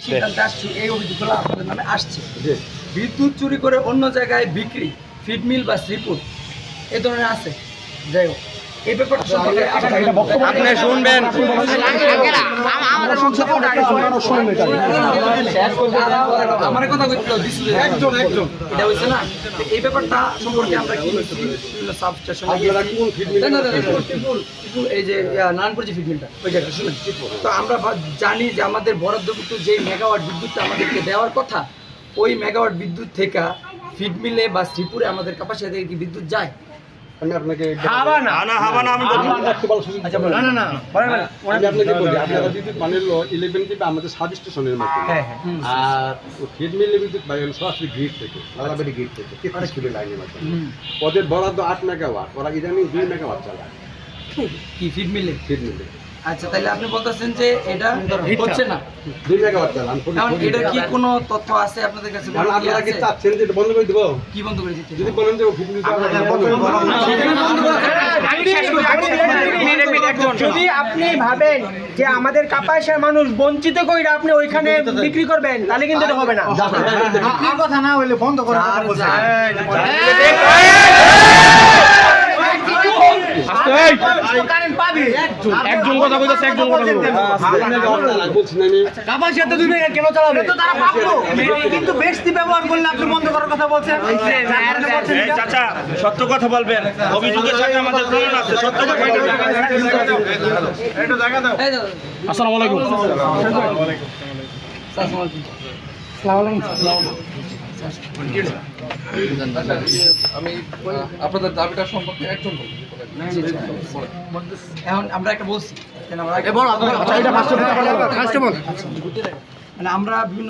সিদ্ধান্তে আসছি, এই অভিযোগগুলো আপনাদের নামে আসছে। বিদ্যুৎ চুরি করে অন্য জায়গায় বিক্রি, ফিড মিল বা শ্রীপুর এ ধরনের আছে। যাই হোক, এই ব্যাপারটা সম্পর্কে আপনি শুনবেন। আমার কথা দিছিল একজন এটা হয়েছে না। এই ব্যাপারটা সম্পর্কে আমরা কি সাব স্টেশনে এই যে নারায়ণপুর যে ফিডমিলটা ওই জায়গাটা শুনেন, তো আমরা জানি যে আমাদের বরাদ্দভুক্ত যে মেগাওয়াট বিদ্যুৎটা আমাদেরকে দেওয়ার কথা, ওই মেগাওয়াট বিদ্যুৎ থেকে ফিডমিলে বা শ্রীপুরে আমাদের ক্যাপাসিটি থেকে কি বিদ্যুৎ যায়? আমি আপনাকে আপনারা বিদ্যুৎ মানে 11 টিপে আমাদের সাব স্টেশনের মতো, আর ফিড মিলে বিদ্যুৎ পাই সরাসরি গ্রিড থেকে, লালাবাড়ি গ্রিড থেকে 33 কিলো লাইনের মাধ্যমে। ওদের বরাদ্দ 8 মেগাওয়াট, ওরা ইদানিং 2 মেগাওয়াট চালায় কি ফিড মিলে? ফিড মিলে। আচ্ছা, তাহলে আপনি বলতেছেন যে এটা হচ্ছে না, 2 মেগাওয়াট চালান। এখন এটার কি কোনো তথ্য আছে আপনাদের কাছে? আপনারা কি চাচ্ছেন যে এটা বন্ধ করে দেবো? কি বন্ধ করে দিতে? যদি বলেন যে ফিড মিল যদি আপনি ভাবেন যে আমাদের কাপাসের মানুষ বঞ্চিত কইরা আপনি ওইখানে বিক্রি করবেন, তাহলে কিন্তু এটা হবে না। কথা না হইলে বন্ধ করে একজন কথা বলতেছে, একজন কথা বলছেন আমি কাপাসিয়াতে 2 মেগা কেন চালাবে? তো তারা পাবো, কিন্তু বেশি ব্যবহার করলে আপনি বন্ধ করার কথা বলছেন। চাচা সত্য কথা বলবেন, অভিযোগের সাথে আমাদের তুলন আছে, সত্য কথা বলবেন। আসসালামু আলাইকুম। আমি আপনাদের দাবিটা সম্পর্কে একজন এখন আমরা একটা বলছি, আচ্ছা, এটা মানে আমরা বিভিন্ন